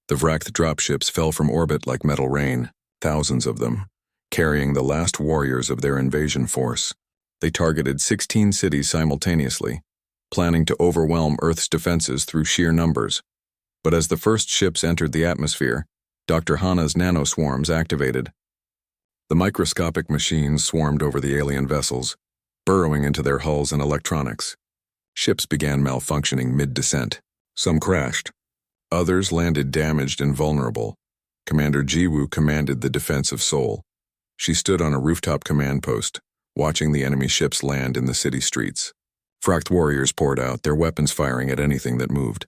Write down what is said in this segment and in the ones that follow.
The Vract dropships fell from orbit like metal rain, thousands of them, carrying the last warriors of their invasion force. They targeted 16 cities simultaneously, planning to overwhelm Earth's defenses through sheer numbers. But as the first ships entered the atmosphere, Dr. Hana's nanoswarms activated. The microscopic machines swarmed over the alien vessels, burrowing into their hulls and electronics. Ships began malfunctioning mid-descent. Some crashed. Others landed damaged and vulnerable. Commander Jiwoo commanded the defense of Seoul. She stood on a rooftop command post, watching the enemy ships land in the city streets. Vract warriors poured out, their weapons firing at anything that moved.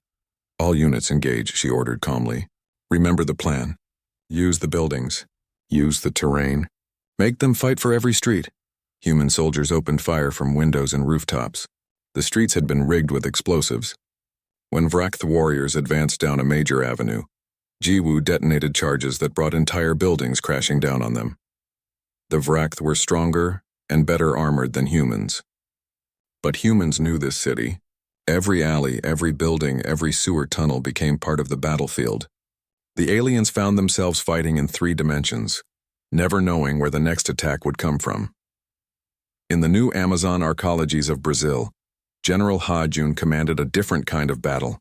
"All units engage," she ordered calmly. "Remember the plan. Use the buildings. Use the terrain. Make them fight for every street." Human soldiers opened fire from windows and rooftops. The streets had been rigged with explosives. When Vract warriors advanced down a major avenue, Jiwoo detonated charges that brought entire buildings crashing down on them. The Vract were stronger and better armored than humans. But humans knew this city. Every alley, every building, every sewer tunnel became part of the battlefield. The aliens found themselves fighting in 3 dimensions, never knowing where the next attack would come from. In the new Amazon arcologies of Brazil, General Ha-Jun commanded a different kind of battle.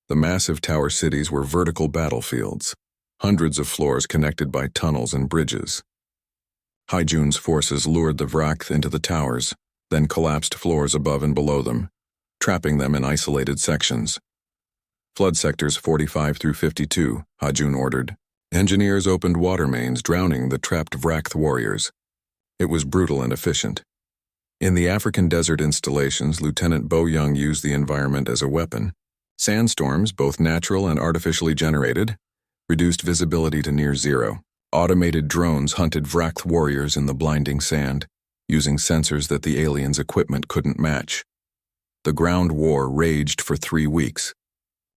The massive tower cities were vertical battlefields, hundreds of floors connected by tunnels and bridges. Ha-Jun's forces lured the Vract into the towers, then collapsed floors above and below them, trapping them in isolated sections. "Flood sectors 45 through 52, Ha-Jun ordered. Engineers opened water mains, drowning the trapped Vract warriors. It was brutal and efficient. In the African desert installations, Lieutenant Bo Young used the environment as a weapon. Sandstorms, both natural and artificially generated, reduced visibility to near zero. Automated drones hunted Vract warriors in the blinding sand, using sensors that the aliens' equipment couldn't match. The ground war raged for 3 weeks.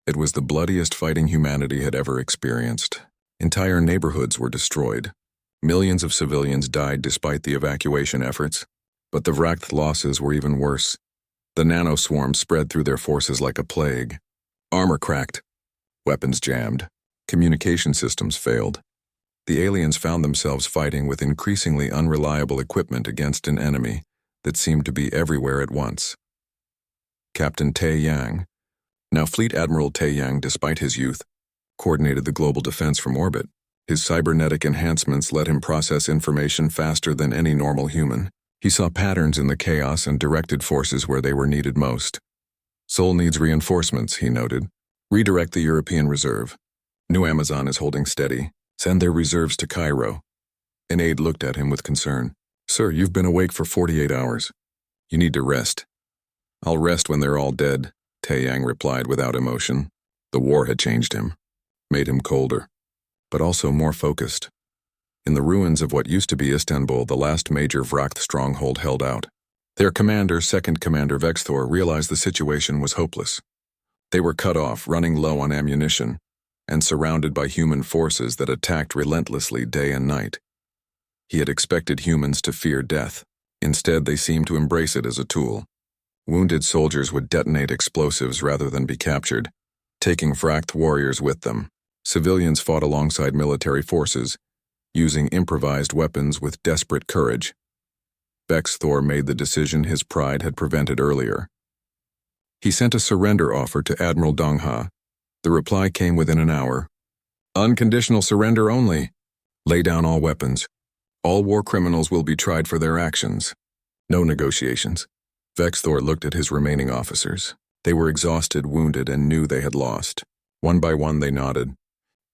It was the bloodiest fighting humanity had ever experienced. Entire neighborhoods were destroyed. Millions of civilians died despite the evacuation efforts. But the Vract losses were even worse. The nanoswarms spread through their forces like a plague. Armor cracked. Weapons jammed. Communication systems failed. The aliens found themselves fighting with increasingly unreliable equipment against an enemy that seemed to be everywhere at once. Captain Tae Yang, now Fleet Admiral Tae Yang, despite his youth, coordinated the global defense from orbit. His cybernetic enhancements let him process information faster than any normal human. He saw patterns in the chaos and directed forces where they were needed most. "Seoul needs reinforcements," he noted. "Redirect the European Reserve. New Amazon is holding steady. Send their reserves to Cairo." An aide looked at him with concern. "Sir, you've been awake for 48 hours. You need to rest." "I'll rest when they're all dead," Tae Yang replied without emotion. The war had changed him, made him colder, but also more focused. In the ruins of what used to be Istanbul, the last major Vract stronghold held out. Their commander, Second Commander Vexthor, realized the situation was hopeless. They were cut off, running low on ammunition, and surrounded by human forces that attacked relentlessly day and night. He had expected humans to fear death. Instead, they seemed to embrace it as a tool. Wounded soldiers would detonate explosives rather than be captured, taking Vract warriors with them. Civilians fought alongside military forces, using improvised weapons with desperate courage. Vexthor made the decision his pride had prevented earlier. He sent a surrender offer to Admiral Dongha. The reply came within an hour. "Unconditional surrender only. Lay down all weapons. All war criminals will be tried for their actions. No negotiations." Vexthor looked at his remaining officers. They were exhausted, wounded, and knew they had lost. One by one they nodded.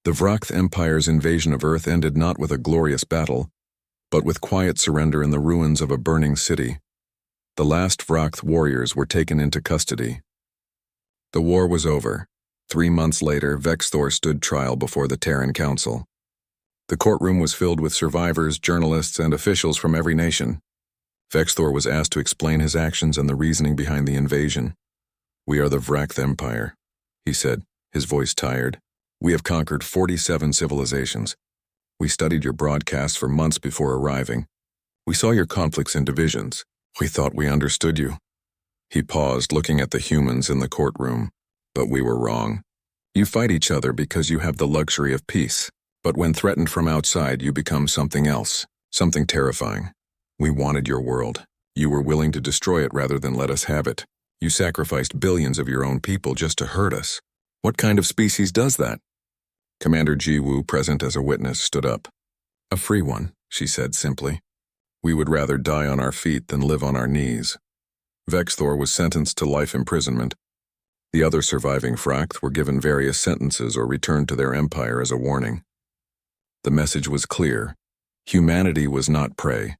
The Vract Empire's invasion of Earth ended not with a glorious battle, but with quiet surrender in the ruins of a burning city. The last Vract warriors were taken into custody. The war was over. 3 months later, Vexthor stood trial before the Terran Council. The courtroom was filled with survivors, journalists, and officials from every nation. Vexthor was asked to explain his actions and the reasoning behind the invasion. "We are the Vract Empire," he said, his voice tired. "We have conquered 47 civilizations. We studied your broadcasts for months before arriving. We saw your conflicts and divisions. We thought we understood you." He paused, looking at the humans in the courtroom. "But we were wrong. You fight each other because you have the luxury of peace. But when threatened from outside, you become something else, something terrifying. We wanted your world. You were willing to destroy it rather than let us have it. You sacrificed billions of your own people just to hurt us. What kind of species does that? Commander Ji-woo, present as a witness, stood up. A free one, she said simply. We would rather die on our feet than live on our knees. Vexthor was sentenced to life imprisonment. The other surviving Fract were given various sentences or returned to their empire as a warning. The message was clear. Humanity was not prey.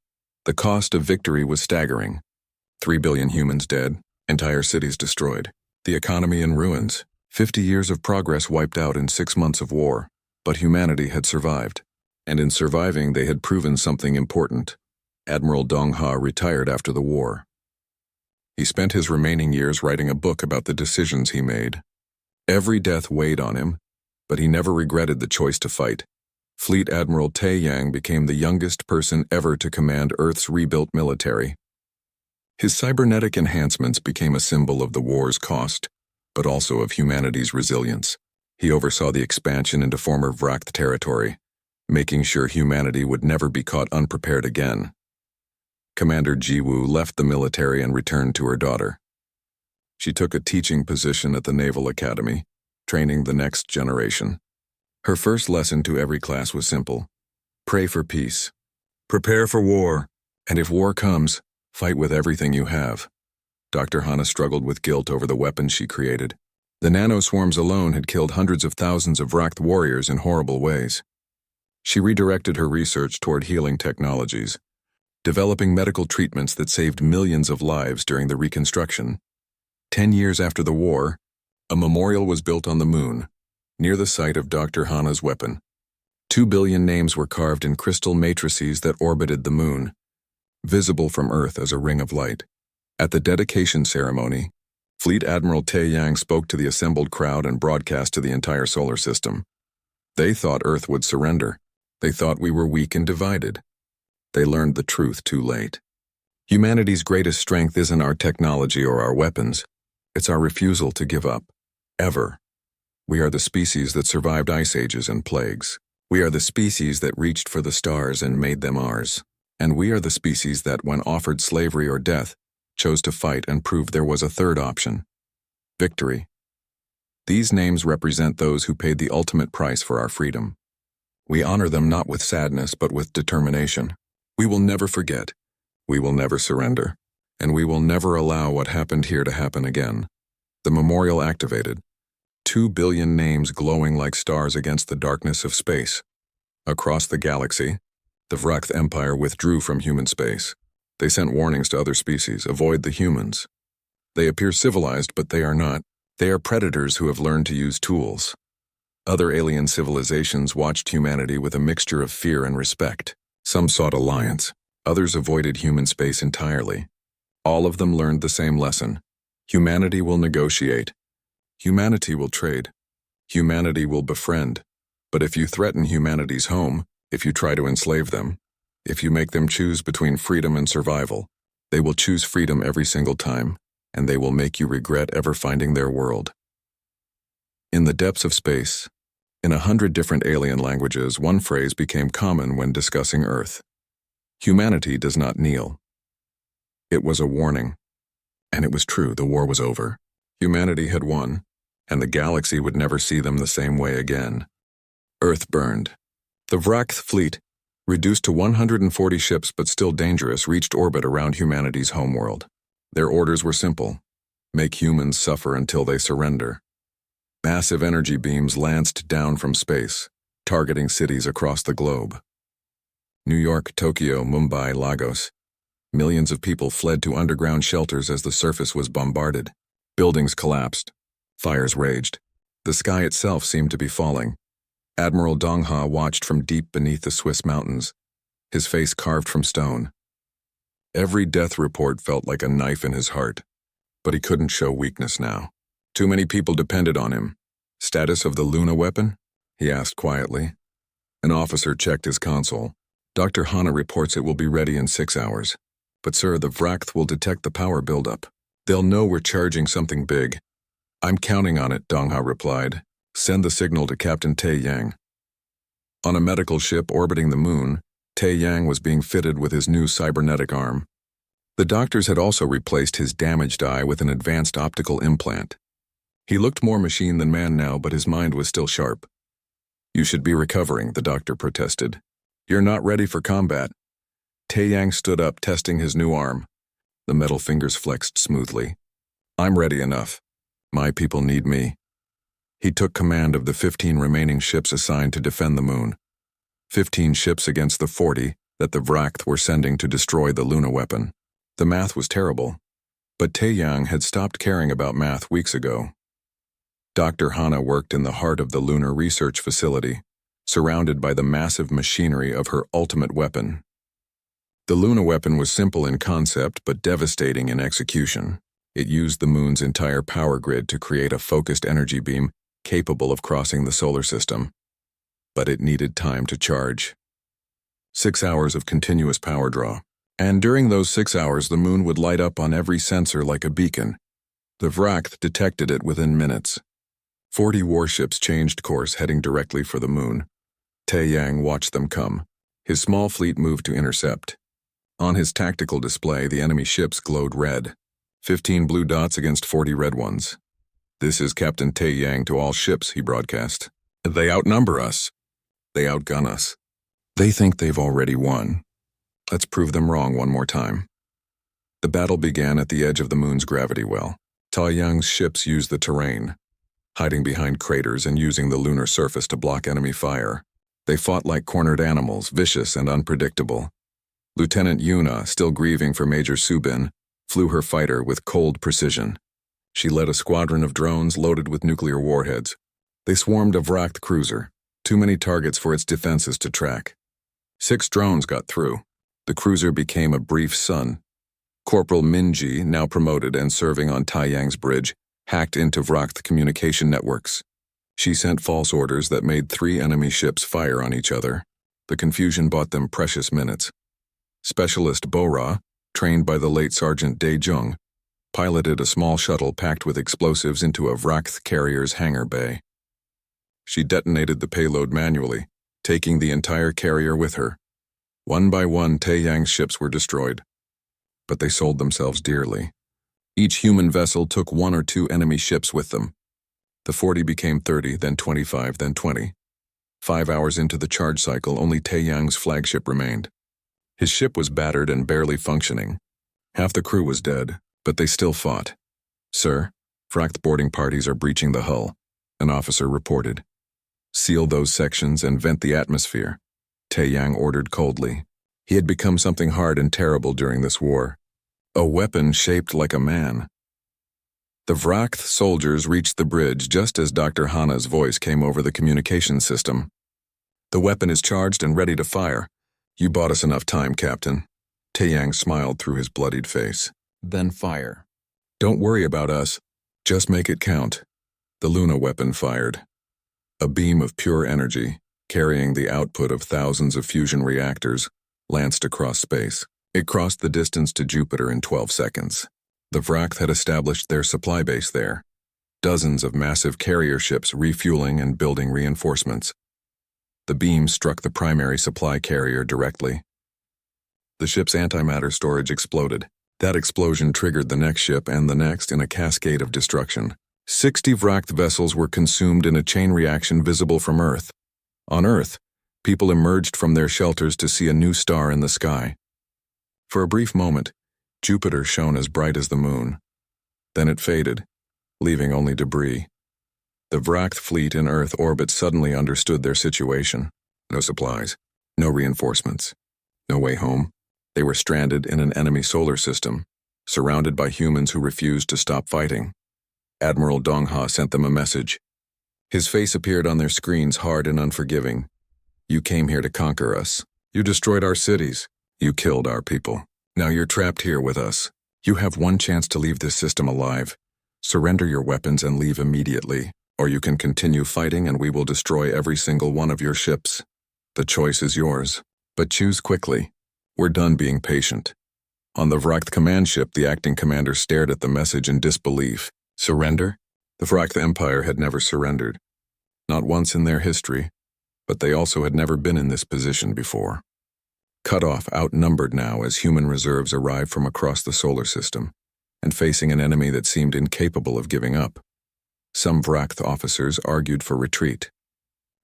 The cost of victory was staggering. 3 billion humans dead, entire cities destroyed, the economy in ruins, 50 years of progress wiped out in 6 months of war. But humanity had survived. And in surviving, they had proven something important. Admiral Dong-ha retired after the war. He spent his remaining years writing a book about the decisions he made. Every death weighed on him, but he never regretted the choice to fight. Fleet Admiral Tae Yang became the youngest person ever to command Earth's rebuilt military. His cybernetic enhancements became a symbol of the war's cost, but also of humanity's resilience. He oversaw the expansion into former Vract territory, making sure humanity would never be caught unprepared again. Commander Ji-woo left the military and returned to her daughter. She took a teaching position at the Naval Academy, training the next generation. Her first lesson to every class was simple. Pray for peace. Prepare for war. And if war comes, fight with everything you have. Dr. Hana struggled with guilt over the weapons she created. The nanoswarms alone had killed hundreds of thousands of Vract warriors in horrible ways. She redirected her research toward healing technologies, developing medical treatments that saved millions of lives during the reconstruction. 10 years after the war, a memorial was built on the moon, near the site of Dr. Hana's weapon. 2 billion names were carved in crystal matrices that orbited the moon, visible from Earth as a ring of light. At the dedication ceremony, Fleet Admiral Tae Yang spoke to the assembled crowd and broadcast to the entire solar system. They thought Earth would surrender. They thought we were weak and divided. They learned the truth too late. Humanity's greatest strength isn't our technology or our weapons. It's our refusal to give up. Ever. We are the species that survived ice ages and plagues. We are the species that reached for the stars and made them ours. And we are the species that, when offered slavery or death, chose to fight and prove there was a third option. Victory. These names represent those who paid the ultimate price for our freedom. We honor them not with sadness but with determination. We will never forget. We will never surrender. And we will never allow what happened here to happen again. The memorial activated. 2 billion names glowing like stars against the darkness of space. Across the galaxy, the Vract Empire withdrew from human space. They sent warnings to other species, avoid the humans. They appear civilized, but they are not. They are predators who have learned to use tools. Other alien civilizations watched humanity with a mixture of fear and respect. Some sought alliance. Others avoided human space entirely. All of them learned the same lesson. Humanity will negotiate. Humanity will trade. Humanity will befriend. But if you threaten humanity's home, if you try to enslave them, if you make them choose between freedom and survival, they will choose freedom every single time, and they will make you regret ever finding their world. In the depths of space, in 100 different alien languages, one phrase became common when discussing Earth. Humanity does not kneel. It was a warning. And it was true, the war was over. Humanity had won, and the galaxy would never see them the same way again. Earth burned. The Vract fleet, reduced to 140 ships but still dangerous, reached orbit around humanity's homeworld. Their orders were simple. Make humans suffer until they surrender. Massive energy beams lanced down from space, targeting cities across the globe. New York, Tokyo, Mumbai, Lagos. Millions of people fled to underground shelters as the surface was bombarded. Buildings collapsed. Fires raged. The sky itself seemed to be falling. Admiral Dong-ha watched from deep beneath the Swiss mountains, his face carved from stone. Every death report felt like a knife in his heart, but he couldn't show weakness now. Too many people depended on him. Status of the Luna weapon? He asked quietly. An officer checked his console. Dr. Hana reports it will be ready in 6 hours. But sir, the Vract will detect the power buildup. They'll know we're charging something big. I'm counting on it, Dong-ha replied. Send the signal to Captain Tai Yang. On a medical ship orbiting the moon, Tai Yang was being fitted with his new cybernetic arm. The doctors had also replaced his damaged eye with an advanced optical implant. He looked more machine than man now, but his mind was still sharp. "You should be recovering," the doctor protested. "You're not ready for combat." Tai Yang stood up, testing his new arm. The metal fingers flexed smoothly. "I'm ready enough. My people need me." He took command of the 15 remaining ships assigned to defend the moon. 15 ships against the 40 that the Vract were sending to destroy the Luna weapon. The math was terrible, but Tai Yang had stopped caring about math weeks ago. Dr. Hana worked in the heart of the lunar research facility, surrounded by the massive machinery of her ultimate weapon. The Luna weapon was simple in concept but devastating in execution. It used the moon's entire power grid to create a focused energy beam capable of crossing the solar system. But it needed time to charge. 6 hours of continuous power draw. And during those 6 hours, the moon would light up on every sensor like a beacon. The Vract detected it within minutes. 40 warships changed course, heading directly for the moon. Tai Yang watched them come. His small fleet moved to intercept. On his tactical display, the enemy ships glowed red. 15 blue dots against 40 red ones. "This is Captain Tai Yang to all ships," he broadcast. "They outnumber us. They outgun us. They think they've already won. Let's prove them wrong one more time." The battle began at the edge of the moon's gravity well. Tai Yang's ships used the terrain, hiding behind craters and using the lunar surface to block enemy fire. They fought like cornered animals, vicious and unpredictable. Lieutenant Yuna, still grieving for Major Subin, flew her fighter with cold precision. She led a squadron of drones loaded with nuclear warheads. They swarmed a Vract cruiser, too many targets for its defenses to track. 6 drones got through. The cruiser became a brief sun. Corporal Minji, now promoted and serving on Tai Yang's bridge, hacked into Vract communication networks. She sent false orders that made 3 enemy ships fire on each other. The confusion bought them precious minutes. Specialist Bora, trained by the late Sergeant Dae Jung, piloted a small shuttle packed with explosives into a Vract carrier's hangar bay. She detonated the payload manually, taking the entire carrier with her. One by one, Tai Yang's ships were destroyed. But they sold themselves dearly. Each human vessel took 1 or 2 enemy ships with them. The 40 became 30, then 25, then 20. 5 hours into the charge cycle, only Tai Yang's flagship remained. His ship was battered and barely functioning. Half the crew was dead, but they still fought. "Sir, Vract boarding parties are breaching the hull," an officer reported. "Seal those sections and vent the atmosphere," Tai Yang ordered coldly. He had become something hard and terrible during this war. A weapon shaped like a man. The Vract soldiers reached the bridge just as Dr. Hana's voice came over the communication system. "The weapon is charged and ready to fire. You bought us enough time, Captain." Tai Yang smiled through his bloodied face. "Then fire. Don't worry about us. Just make it count." The Luna weapon fired. A beam of pure energy, carrying the output of thousands of fusion reactors, lanced across space. It crossed the distance to Jupiter in 12 seconds. The Vract had established their supply base there. Dozens of massive carrier ships refueling and building reinforcements. The beam struck the primary supply carrier directly. The ship's antimatter storage exploded. That explosion triggered the next ship and the next in a cascade of destruction. 60 Vract vessels were consumed in a chain reaction visible from Earth. On Earth, people emerged from their shelters to see a new star in the sky. For a brief moment, Jupiter shone as bright as the moon. Then it faded, leaving only debris. The Vract fleet in Earth orbit suddenly understood their situation. No supplies, no reinforcements, no way home. They were stranded in an enemy solar system, surrounded by humans who refused to stop fighting. Admiral Dongha sent them a message. His face appeared on their screens, hard and unforgiving. "You came here to conquer us. You destroyed our cities. You killed our people. Now you're trapped here with us. You have one chance to leave this system alive. Surrender your weapons and leave immediately, or you can continue fighting and we will destroy every single one of your ships. The choice is yours, but choose quickly. We're done being patient." On the Vract command ship, the acting commander stared at the message in disbelief. Surrender? The Vract Empire had never surrendered. Not once in their history, but they also had never been in this position before. Cut off, outnumbered now as human reserves arrived from across the solar system, and facing an enemy that seemed incapable of giving up. Some Vrakth officers argued for retreat,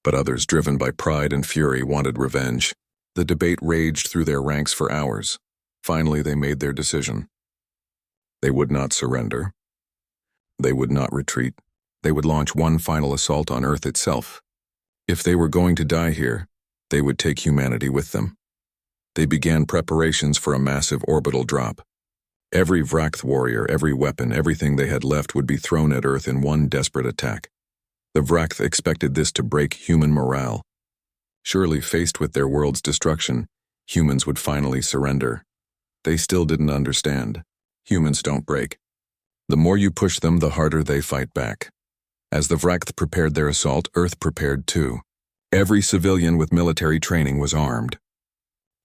but others, driven by pride and fury, wanted revenge. The debate raged through their ranks for hours. Finally, they made their decision. They would not surrender. They would not retreat. They would launch one final assault on Earth itself. If they were going to die here, they would take humanity with them. They began preparations for a massive orbital drop. Every Vrakth warrior, every weapon, everything they had left would be thrown at Earth in one desperate attack. The Vrakth expected this to break human morale. Surely, faced with their world's destruction, humans would finally surrender. They still didn't understand. Humans don't break. The more you push them, the harder they fight back. As the Vrakth prepared their assault, Earth prepared too. Every civilian with military training was armed.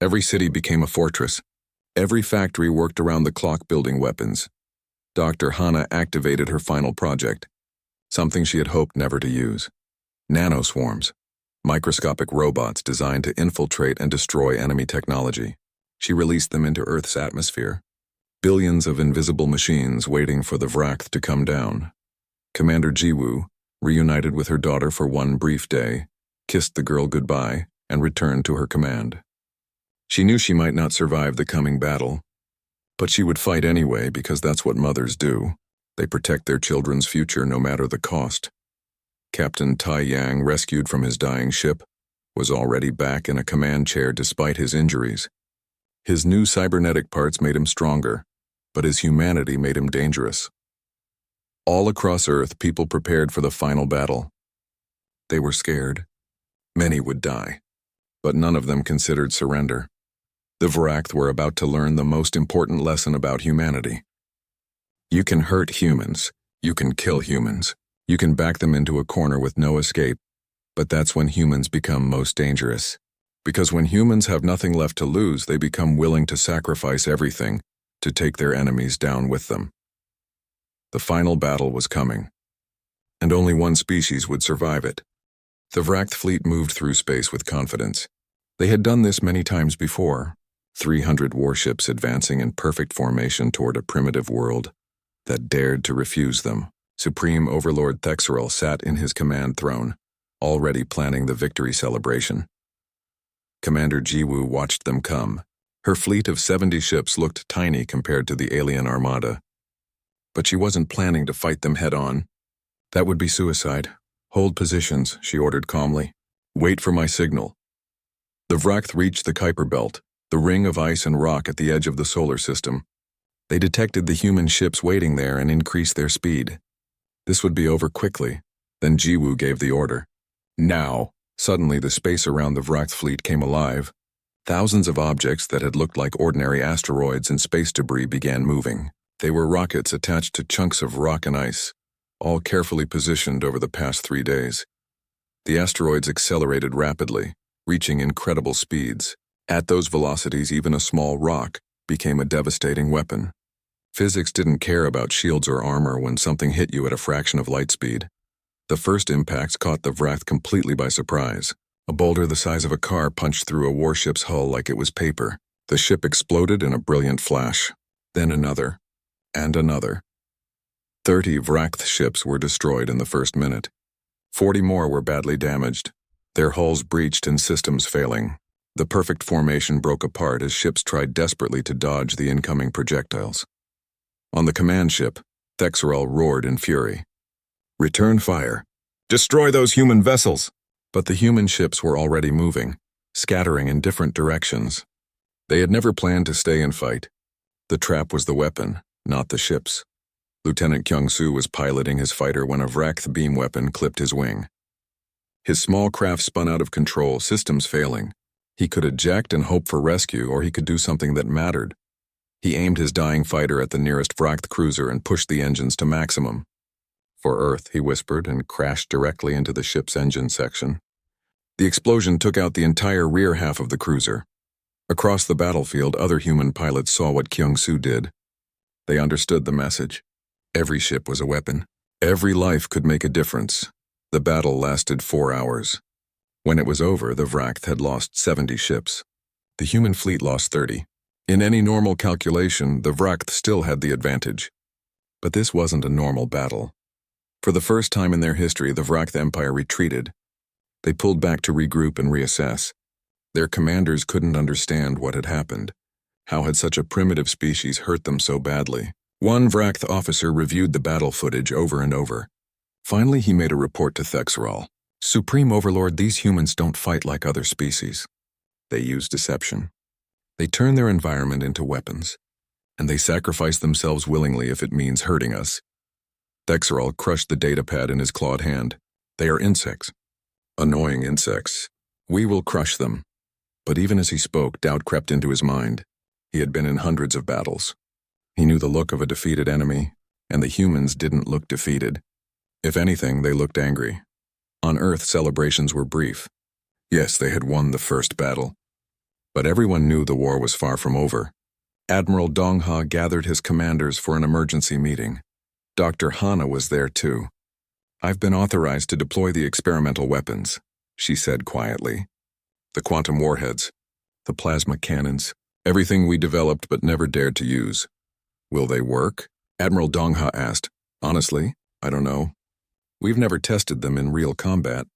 Every city became a fortress. Every factory worked around the clock building weapons. Dr. Hana activated her final project, something she had hoped never to use. Nanoswarms, microscopic robots designed to infiltrate and destroy enemy technology. She released them into Earth's atmosphere. Billions of invisible machines waiting for the Vrakth to come down. Commander Jiwoo, reunited with her daughter for one brief day, kissed the girl goodbye and returned to her command. She knew she might not survive the coming battle, but she would fight anyway because that's what mothers do. They protect their children's future no matter the cost. Captain Tai Yang, rescued from his dying ship, was already back in a command chair despite his injuries. His new cybernetic parts made him stronger, but his humanity made him dangerous. All across Earth, people prepared for the final battle. They were scared. Many would die, but none of them considered surrender. The Vrakth were about to learn the most important lesson about humanity. You can hurt humans. You can kill humans. You can back them into a corner with no escape, but that's when humans become most dangerous. Because when humans have nothing left to lose, they become willing to sacrifice everything to take their enemies down with them. The final battle was coming, and only one species would survive it. The Vrakth fleet moved through space with confidence. They had done this many times before, 300 warships advancing in perfect formation toward a primitive world that dared to refuse them. Supreme Overlord Thexerl sat in his command throne, already planning the victory celebration. Commander Jiwoo watched them come. Her fleet of 70 ships looked tiny compared to the alien armada. But she wasn't planning to fight them head-on. That would be suicide. Hold positions, she ordered calmly. Wait for my signal. The Vrakth reached the Kuiper Belt, the ring of ice and rock at the edge of the solar system. They detected the human ships waiting there and increased their speed. This would be over quickly. Then Jiwoo gave the order. Now! Suddenly the space around the Vrakth fleet came alive. Thousands of objects that had looked like ordinary asteroids and space debris began moving. They were rockets attached to chunks of rock and ice, all carefully positioned over the past 3 days. The asteroids accelerated rapidly, reaching incredible speeds. At those velocities, even a small rock became a devastating weapon. Physics didn't care about shields or armor when something hit you at a fraction of light speed. The first impacts caught the Vrakth completely by surprise. A boulder the size of a car punched through a warship's hull like it was paper. The ship exploded in a brilliant flash. Then another. And another. 30 Vrakth ships were destroyed in the first minute. 40 more were badly damaged, their hulls breached and systems failing. The perfect formation broke apart as ships tried desperately to dodge the incoming projectiles. On the command ship, Thexerl roared in fury. Return fire. Destroy those human vessels! But the human ships were already moving, scattering in different directions. They had never planned to stay and fight. The trap was the weapon, not the ships. Lieutenant Kyung-soo was piloting his fighter when a Vrakth beam weapon clipped his wing. His small craft spun out of control, systems failing. He could eject and hope for rescue, or he could do something that mattered. He aimed his dying fighter at the nearest Vrakth cruiser and pushed the engines to maximum. For Earth, he whispered, and crashed directly into the ship's engine section. The explosion took out the entire rear half of the cruiser. Across the battlefield, other human pilots saw what Kyung-soo did. They understood the message. Every ship was a weapon. Every life could make a difference. The battle lasted 4 hours. When it was over, the Vract had lost 70 ships. The human fleet lost 30. In any normal calculation, the Vract still had the advantage. But this wasn't a normal battle. For the first time in their history, the Vract Empire retreated. They pulled back to regroup and reassess. Their commanders couldn't understand what had happened. How had such a primitive species hurt them so badly? One Vract officer reviewed the battle footage over and over. Finally, he made a report to Thexeral. Supreme Overlord, these humans don't fight like other species. They use deception. They turn their environment into weapons, and they sacrifice themselves willingly if it means hurting us. Thexeral crushed the datapad in his clawed hand. They are insects. Annoying insects. We will crush them. But even as he spoke, doubt crept into his mind. He had been in hundreds of battles. He knew the look of a defeated enemy, and the humans didn't look defeated. If anything, they looked angry. On Earth, celebrations were brief. Yes, they had won the first battle. But everyone knew the war was far from over. Admiral Dongha gathered his commanders for an emergency meeting. Dr. Hana was there too. I've been authorized to deploy the experimental weapons, she said quietly. The quantum warheads, the plasma cannons, everything we developed but never dared to use. Will they work? Admiral Dongha asked. Honestly, I don't know. We've never tested them in real combat.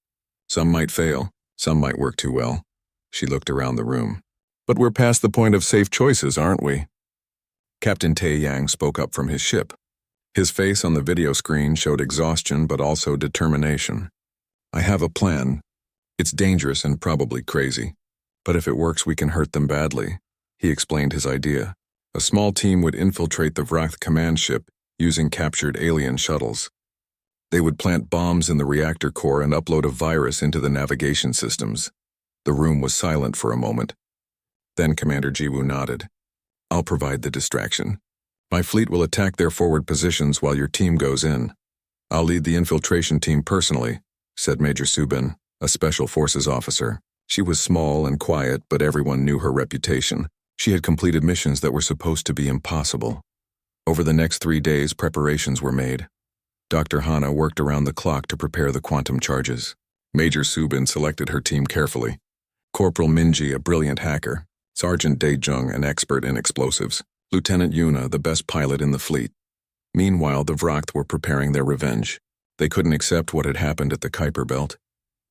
Some might fail, some might work too well. She looked around the room. But we're past the point of safe choices, aren't we? Captain Tae Yang spoke up from his ship. His face on the video screen showed exhaustion but also determination. I have a plan. It's dangerous and probably crazy. But if it works, we can hurt them badly. He explained his idea. A small team would infiltrate the Vract command ship using captured alien shuttles. They would plant bombs in the reactor core and upload a virus into the navigation systems. The room was silent for a moment. Then Commander Jiwoo nodded. I'll provide the distraction. My fleet will attack their forward positions while your team goes in. I'll lead the infiltration team personally, said Major Subin, a special forces officer. She was small and quiet, but everyone knew her reputation. She had completed missions that were supposed to be impossible. Over the next 3 days, preparations were made. Dr. Hana worked around the clock to prepare the quantum charges. Major Subin selected her team carefully. Corporal Minji, a brilliant hacker. Sergeant Daejung, an expert in explosives. Lieutenant Yuna, the best pilot in the fleet. Meanwhile, the Vract were preparing their revenge. They couldn't accept what had happened at the Kuiper Belt.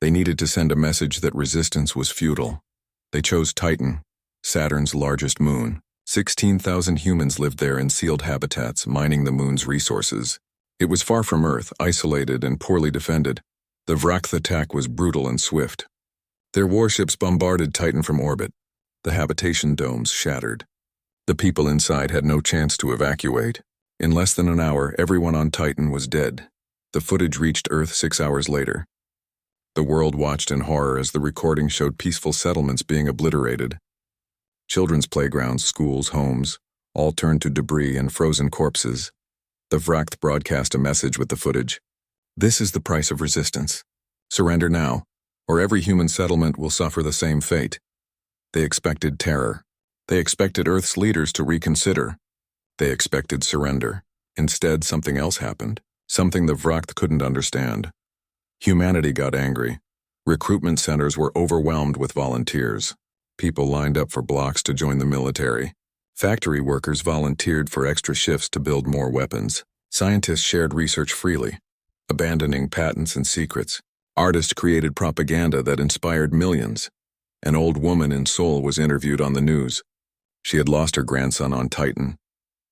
They needed to send a message that resistance was futile. They chose Titan, Saturn's largest moon. 16,000 humans lived there in sealed habitats, mining the moon's resources. It was far from Earth, isolated and poorly defended. The Vract attack was brutal and swift. Their warships bombarded Titan from orbit. The habitation domes shattered. The people inside had no chance to evacuate. In less than an hour, everyone on Titan was dead. The footage reached Earth 6 hours later. The world watched in horror as the recording showed peaceful settlements being obliterated. Children's playgrounds, schools, homes, all turned to debris and frozen corpses. The Vract broadcast a message with the footage. This is the price of resistance. Surrender now, or every human settlement will suffer the same fate. They expected terror. They expected Earth's leaders to reconsider. They expected surrender. Instead, something else happened, something the Vract couldn't understand. Humanity got angry. Recruitment centers were overwhelmed with volunteers. People lined up for blocks to join the military. Factory workers volunteered for extra shifts to build more weapons. Scientists shared research freely, abandoning patents and secrets. Artists created propaganda that inspired millions. An old woman in Seoul was interviewed on the news. She had lost her grandson on Titan.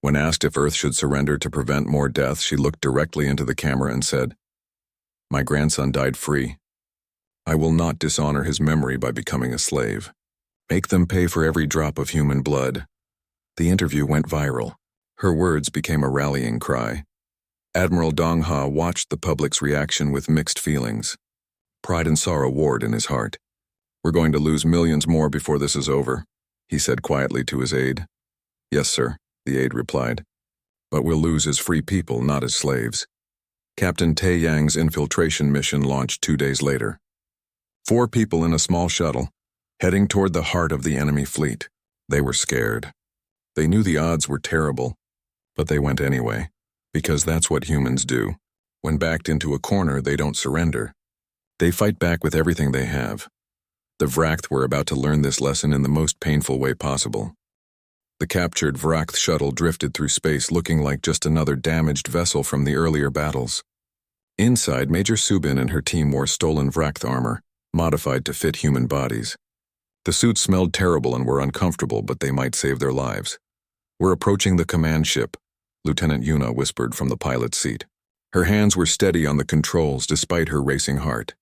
When asked if Earth should surrender to prevent more deaths, she looked directly into the camera and said, "My grandson died free. I will not dishonor his memory by becoming a slave. Make them pay for every drop of human blood." The interview went viral. Her words became a rallying cry. Admiral Dongha watched the public's reaction with mixed feelings. Pride and sorrow warred in his heart. "We're going to lose millions more before this is over," he said quietly to his aide. "Yes, sir," the aide replied. "But we'll lose as free people, not as slaves." Captain Tae Yang's infiltration mission launched 2 days later. 4 people in a small shuttle, heading toward the heart of the enemy fleet. They were scared. They knew the odds were terrible, but they went anyway, because that's what humans do. When backed into a corner, they don't surrender. They fight back with everything they have. The Vract were about to learn this lesson in the most painful way possible. The captured Vract shuttle drifted through space looking like just another damaged vessel from the earlier battles. Inside, Major Subin and her team wore stolen Vract armor, modified to fit human bodies. The suits smelled terrible and were uncomfortable, but they might save their lives. "We're approaching the command ship," Lieutenant Yuna whispered from the pilot's seat. Her hands were steady on the controls despite her racing heart.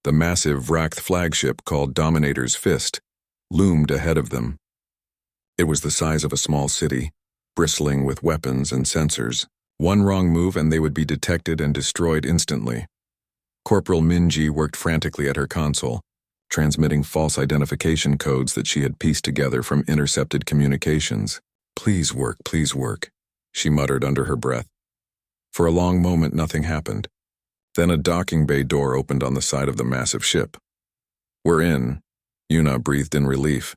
The massive Vract flagship, called Dominator's Fist, loomed ahead of them. It was the size of a small city, bristling with weapons and sensors. One wrong move and they would be detected and destroyed instantly. Corporal Minji worked frantically at her console, transmitting false identification codes that she had pieced together from intercepted communications. Please work," she muttered under her breath. For a long moment, nothing happened. Then a docking bay door opened on the side of the massive ship. "We're in," Yuna breathed in relief.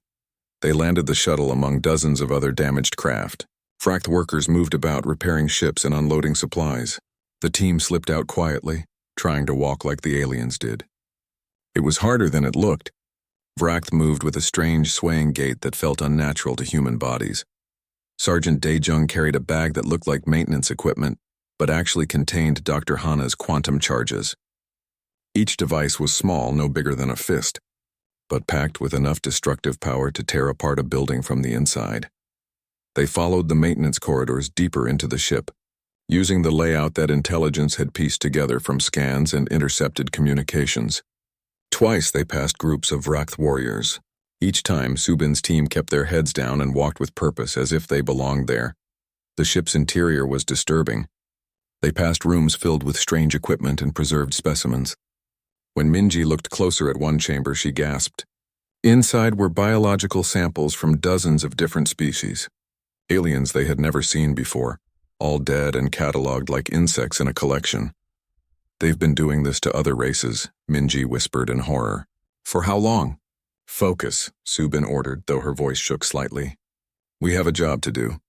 They landed the shuttle among dozens of other damaged craft. Vract workers moved about repairing ships and unloading supplies. The team slipped out quietly, trying to walk like the aliens did. It was harder than it looked. Vract moved with a strange swaying gait that felt unnatural to human bodies. Sergeant Daejung carried a bag that looked like maintenance equipment, but actually contained Dr. Hana's quantum charges. Each device was small, no bigger than a fist, but packed with enough destructive power to tear apart a building from the inside. They followed the maintenance corridors deeper into the ship, using the layout that intelligence had pieced together from scans and intercepted communications. Twice they passed groups of Vract warriors. Each time, Subin's team kept their heads down and walked with purpose as if they belonged there. The ship's interior was disturbing. They passed rooms filled with strange equipment and preserved specimens. When Minji looked closer at one chamber, she gasped. Inside were biological samples from dozens of different species. Aliens they had never seen before, all dead and catalogued like insects in a collection. "They've been doing this to other races," Minji whispered in horror. "For how long?" "Focus," Subin ordered, though her voice shook slightly. "We have a job to do."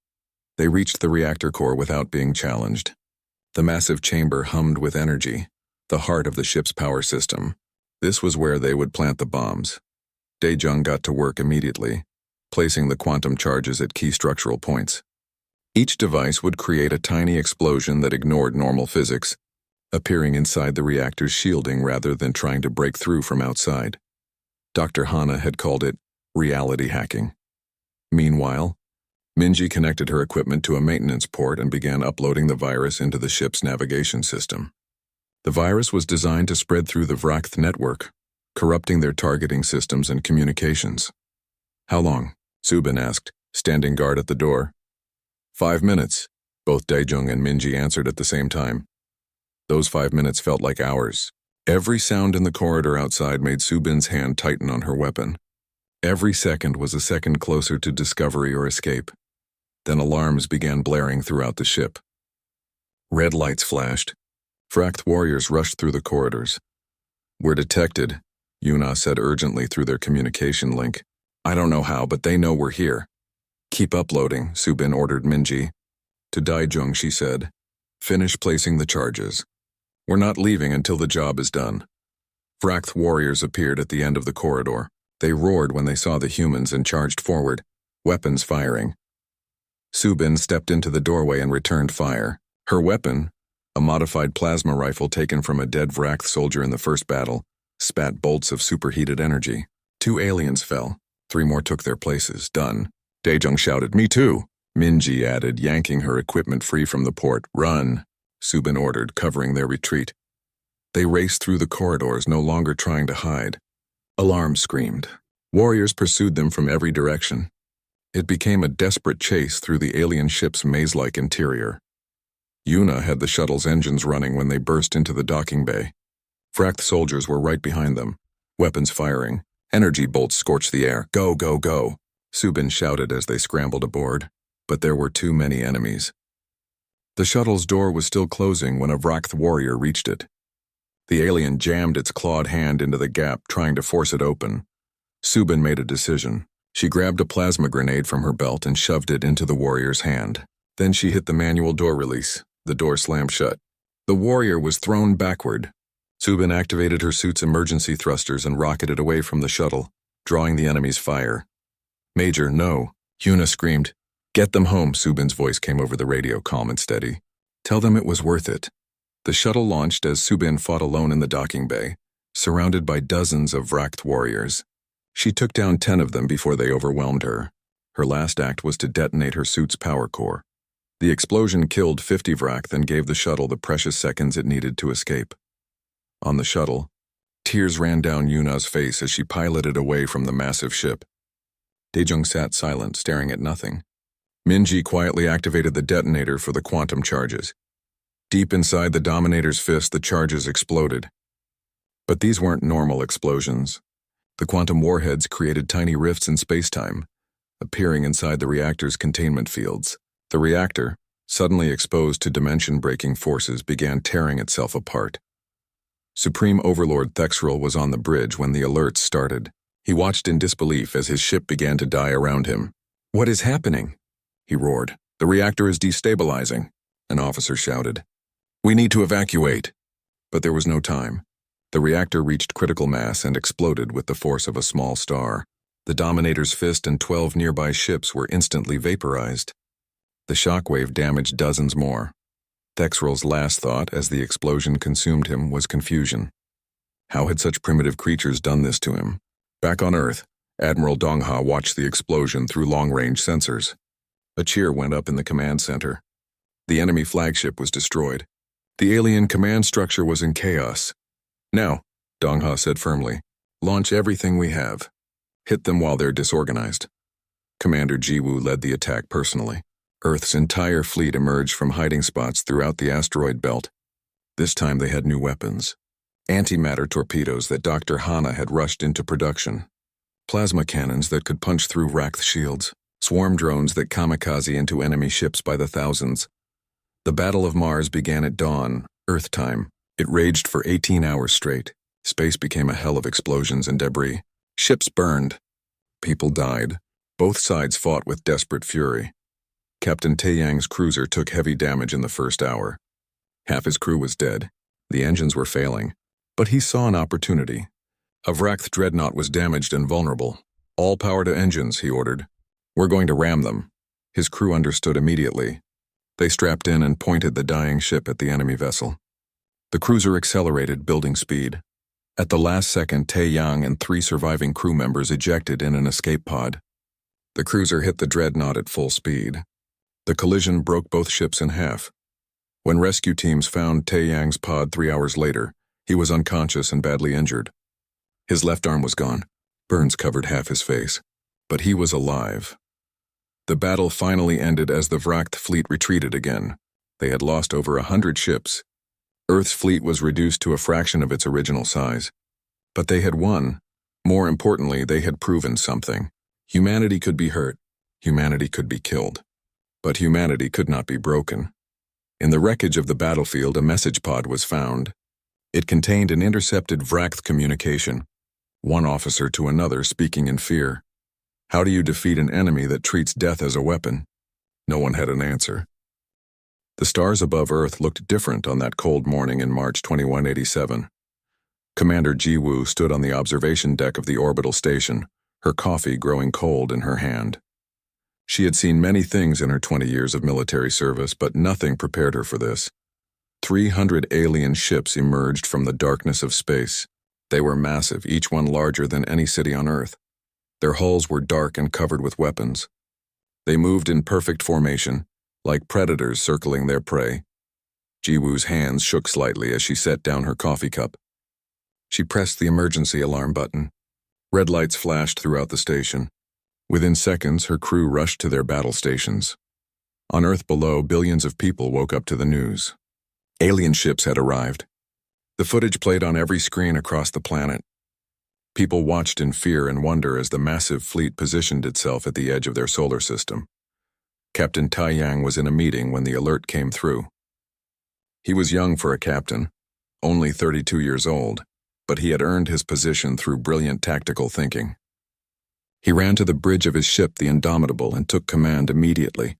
They reached the reactor core without being challenged. The massive chamber hummed with energy, the heart of the ship's power system. This was where they would plant the bombs. Daejung got to work immediately, placing the quantum charges at key structural points. Each device would create a tiny explosion that ignored normal physics, appearing inside the reactor's shielding rather than trying to break through from outside. Dr. Hana had called it reality hacking. Meanwhile, Minji connected her equipment to a maintenance port and began uploading the virus into the ship's navigation system. The virus was designed to spread through the Vract network, corrupting their targeting systems and communications. "How long?" Subin asked, standing guard at the door. 5 minutes, both Daejung and Minji answered at the same time. Those 5 minutes felt like hours. Every sound in the corridor outside made Subin's hand tighten on her weapon. Every second was a second closer to discovery or escape. Then alarms began blaring throughout the ship. Red lights flashed. Vract warriors rushed through the corridors. "We're detected," Yuna said urgently through their communication link. "I don't know how, but they know we're here." "Keep uploading," Subin ordered Minji. To Daejung, she said, "Finish placing the charges. We're not leaving until the job is done." Vract warriors appeared at the end of the corridor. They roared when they saw the humans and charged forward, weapons firing. Subin stepped into the doorway and returned fire. Her weapon, a modified plasma rifle taken from a dead Vract soldier in the first battle, spat bolts of superheated energy. 2 aliens fell. 3 more took their places. "Done." Daejung shouted, "Me too." Minji added, yanking her equipment free from the port. "Run," Subin ordered, covering their retreat. They raced through the corridors, no longer trying to hide. Alarms screamed. Warriors pursued them from every direction. It became a desperate chase through the alien ship's maze-like interior. Yuna had the shuttle's engines running when they burst into the docking bay. Vract soldiers were right behind them, weapons firing. Energy bolts scorched the air. "Go, go, go," Subin shouted as they scrambled aboard. But there were too many enemies. The shuttle's door was still closing when a Vract warrior reached it. The alien jammed its clawed hand into the gap, trying to force it open. Subin made a decision. She grabbed a plasma grenade from her belt and shoved it into the warrior's hand. Then she hit the manual door release. The door slammed shut. The warrior was thrown backward, Subin activated her suit's emergency thrusters and rocketed away from the shuttle, drawing the enemy's fire. "Major, no," Yuna screamed. "Get them home," Subin's voice came over the radio, calm and steady. "Tell them it was worth it." The shuttle launched as Subin fought alone in the docking bay, surrounded by dozens of Vract warriors. She took down 10 of them before they overwhelmed her. Her last act was to detonate her suit's power core. The explosion killed 50 Vract and gave the shuttle the precious seconds it needed to escape. On the shuttle, tears ran down Yuna's face as she piloted away from the massive ship. Daejung sat silent, staring at nothing. Minji quietly activated the detonator for the quantum charges. Deep inside the Dominator's fist, the charges exploded. But these weren't normal explosions. The quantum warheads created tiny rifts in space-time, appearing inside the reactor's containment fields. The reactor, suddenly exposed to dimension-breaking forces, began tearing itself apart. Supreme Overlord Thexrel was on the bridge when the alerts started. He watched in disbelief as his ship began to die around him. "What is happening?" he roared. "The reactor is destabilizing," an officer shouted. "We need to evacuate." But there was no time. The reactor reached critical mass and exploded with the force of a small star. The Dominator's fist and 12 nearby ships were instantly vaporized. The shockwave damaged dozens more. Thexrel's last thought as the explosion consumed him was confusion. How had such primitive creatures done this to him? Back on Earth, Admiral Dongha watched the explosion through long-range sensors. A cheer went up in the command center. The enemy flagship was destroyed. The alien command structure was in chaos. "Now," Dongha said firmly, "launch everything we have. Hit them while they're disorganized." Commander Jiwoo led the attack personally. Earth's entire fleet emerged from hiding spots throughout the asteroid belt. This time they had new weapons. Antimatter torpedoes that Dr. Hana had rushed into production. Plasma cannons that could punch through Rakth shields. Swarm drones that kamikaze into enemy ships by the thousands. The Battle of Mars began at dawn, Earth time. It raged for 18 hours straight. Space became a hell of explosions and debris. Ships burned. People died. Both sides fought with desperate fury. Captain Taeyang's cruiser took heavy damage in the first hour. Half his crew was dead. The engines were failing. But he saw an opportunity. A Vract dreadnought was damaged and vulnerable. "All power to engines," he ordered. "We're going to ram them." His crew understood immediately. They strapped in and pointed the dying ship at the enemy vessel. The cruiser accelerated, building speed. At the last second, Taeyang and 3 surviving crew members ejected in an escape pod. The cruiser hit the dreadnought at full speed. The collision broke both ships in half. When rescue teams found Taeyang's pod 3 hours later, he was unconscious and badly injured. His left arm was gone. Burns covered half his face. But he was alive. The battle finally ended as the Vract fleet retreated again. They had lost over 100 ships. Earth's fleet was reduced to a fraction of its original size. But they had won. More importantly, they had proven something. Humanity could be hurt. Humanity could be killed. But humanity could not be broken. In the wreckage of the battlefield, a message pod was found. It contained an intercepted Vract communication. One officer to another speaking in fear. How do you defeat an enemy that treats death as a weapon? No one had an answer. The stars above Earth looked different on that cold morning in March 2187. Commander Jiwoo stood on the observation deck of the orbital station, her coffee growing cold in her hand. She had seen many things in her 20 years of military service, but nothing prepared her for this. 300 alien ships emerged from the darkness of space. They were massive, each one larger than any city on Earth. Their hulls were dark and covered with weapons. They moved in perfect formation, like predators circling their prey. Jiwoo's hands shook slightly as she set down her coffee cup. She pressed the emergency alarm button. Red lights flashed throughout the station. Within seconds, her crew rushed to their battle stations. On Earth below, billions of people woke up to the news. Alien ships had arrived. The footage played on every screen across the planet. People watched in fear and wonder as the massive fleet positioned itself at the edge of their solar system. Captain Taeyang was in a meeting when the alert came through. He was young for a captain, only 32 years old, but he had earned his position through brilliant tactical thinking. He ran to the bridge of his ship, the Indomitable, and took command immediately.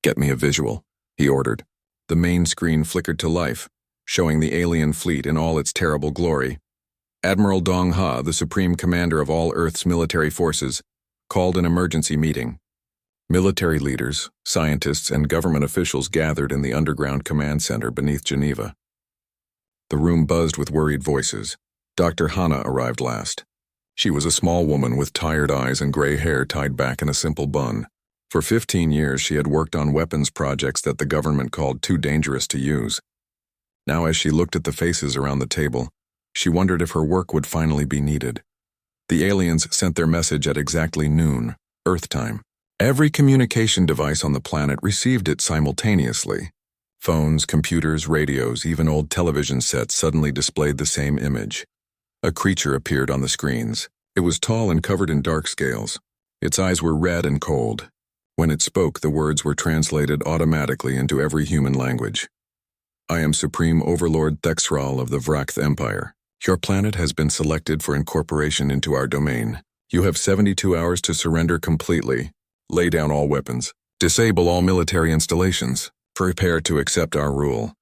"Get me a visual," he ordered. The main screen flickered to life. showing the alien fleet in all its terrible glory. Admiral Dong Ha, the supreme commander of all Earth's military forces, called an emergency meeting. Military leaders, scientists, and government officials gathered in the underground command center beneath Geneva. The room buzzed with worried voices. Dr. Hana arrived last. She was a small woman with tired eyes and gray hair tied back in a simple bun. For 15 years, she had worked on weapons projects that the government called too dangerous to use. Now, as she looked at the faces around the table, she wondered if her work would finally be needed. The aliens sent their message at exactly noon, Earth time. Every communication device on the planet received it simultaneously. Phones, computers, radios, even old television sets suddenly displayed the same image. A creature appeared on the screens. It was tall and covered in dark scales. Its eyes were red and cold. When it spoke, the words were translated automatically into every human language. I am Supreme Overlord Thexral of the Vrakth Empire. Your planet has been selected for incorporation into our domain. You have 72 hours to surrender completely. Lay down all weapons. Disable all military installations. Prepare to accept our rule.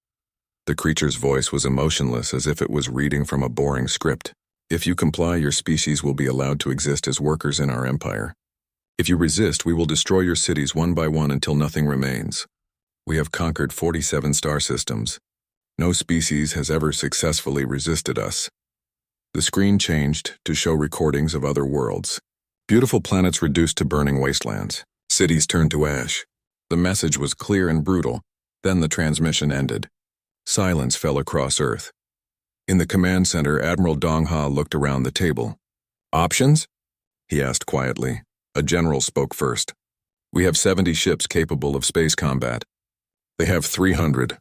The creature's voice was emotionless, as if it was reading from a boring script. If you comply, your species will be allowed to exist as workers in our empire. If you resist, we will destroy your cities one by one until nothing remains. We have conquered 47 star systems. No species has ever successfully resisted us. The screen changed to show recordings of other worlds. Beautiful planets reduced to burning wastelands. Cities turned to ash. The message was clear and brutal. Then the transmission ended. Silence fell across Earth. In the command center, Admiral Dong Ha looked around the table. Options? He asked quietly. A general spoke first. We have 70 ships capable of space combat. They have 300.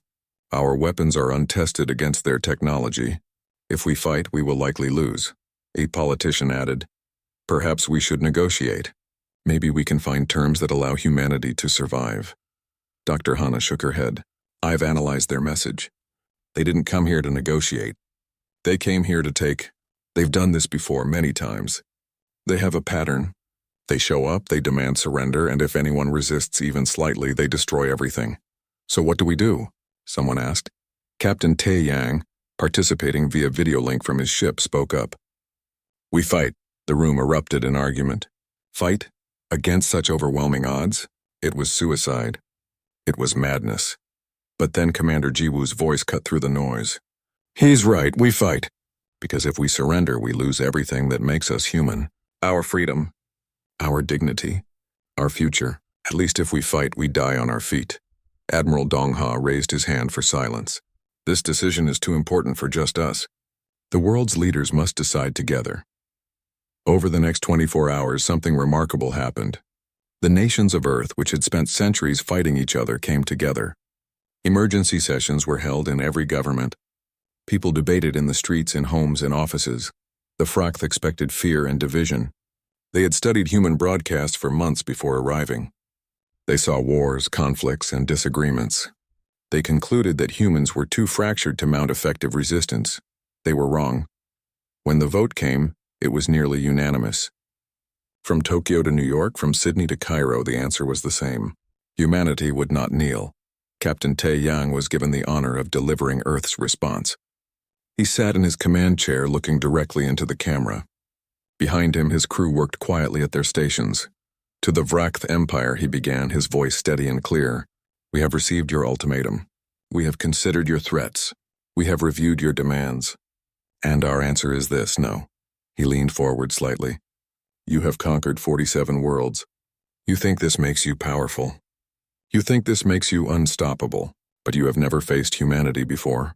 Our weapons are untested against their technology. If we fight, we will likely lose. A politician added, perhaps we should negotiate. Maybe we can find terms that allow humanity to survive. Dr. Hana shook her head. I've analyzed their message. They didn't come here to negotiate. They came here to take. They've done this before many times. They have a pattern. They show up, they demand surrender, and if anyone resists even slightly, they destroy everything. So what do we do? Someone asked. Captain Tae Yang, participating via video link from his ship, spoke up. We fight. The room erupted in argument. Fight? Against such overwhelming odds? It was suicide. It was madness. But then Commander Jiwoo's voice cut through the noise. He's right, we fight. Because if we surrender, we lose everything that makes us human. Our freedom. Our dignity. Our future. At least if we fight, we die on our feet. Admiral Dong Ha raised his hand for silence. This decision is too important for just us. The world's leaders must decide together. Over the next 24 hours, something remarkable happened. The nations of Earth, which had spent centuries fighting each other, came together. Emergency sessions were held in every government. People debated in the streets, in homes, and offices. The Vrakth expected fear and division. They had studied human broadcasts for months before arriving. They saw wars, conflicts, and disagreements. They concluded that humans were too fractured to mount effective resistance. They were wrong. When the vote came, it was nearly unanimous. From Tokyo to New York, from Sydney to Cairo, the answer was the same. Humanity would not kneel. Captain Tae Yang was given the honor of delivering Earth's response. He sat in his command chair looking directly into the camera. Behind him, his crew worked quietly at their stations. To the Vrakth Empire, he began, his voice steady and clear. We have received your ultimatum. We have considered your threats. We have reviewed your demands. And our answer is this, no. He leaned forward slightly. You have conquered 47 worlds. You think this makes you powerful. You think this makes you unstoppable, but you have never faced humanity before.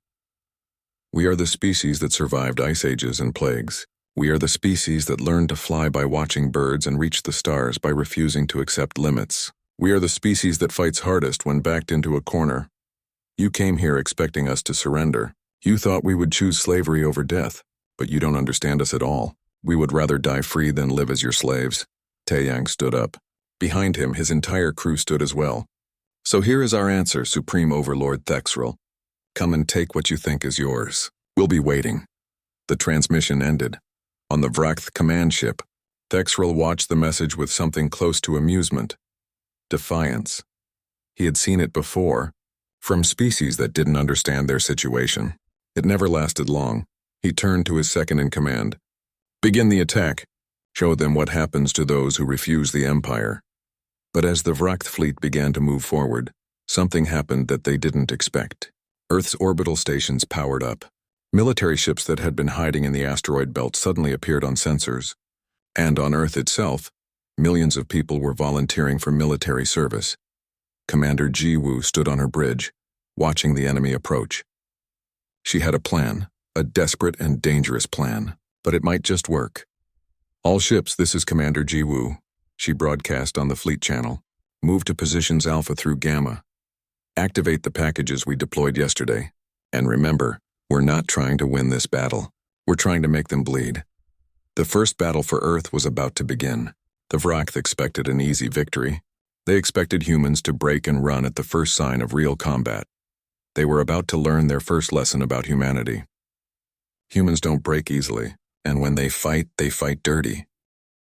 We are the species that survived ice ages and plagues. We are the species that learned to fly by watching birds and reach the stars by refusing to accept limits. We are the species that fights hardest when backed into a corner. You came here expecting us to surrender. You thought we would choose slavery over death, but you don't understand us at all. We would rather die free than live as your slaves. Tae Yang stood up. Behind him, his entire crew stood as well. So here is our answer, Supreme Overlord Thexral. Come and take what you think is yours. We'll be waiting. The transmission ended. On the Vrakth command ship, Thexral watched the message with something close to amusement. Defiance. He had seen it before. from species that didn't understand their situation. It never lasted long. He turned to his second-in-command. "Begin the attack. Show them what happens to those who refuse the Empire." But as the Vracht fleet began to move forward, something happened that they didn't expect. Earth's orbital stations powered up. Military ships that had been hiding in the asteroid belt suddenly appeared on sensors. And on Earth itself, millions of people were volunteering for military service. Commander Ji-woo stood on her bridge, watching the enemy approach. She had a plan, a desperate and dangerous plan, but it might just work. "All ships, this is Commander Ji-woo," she broadcast on the fleet channel. "Move to positions Alpha through Gamma. Activate the packages we deployed yesterday. And remember, we're not trying to win this battle. We're trying to make them bleed." The first battle for Earth was about to begin. The Vracht expected an easy victory. They expected humans to break and run at the first sign of real combat. They were about to learn their first lesson about humanity. Humans don't break easily, and when they fight dirty.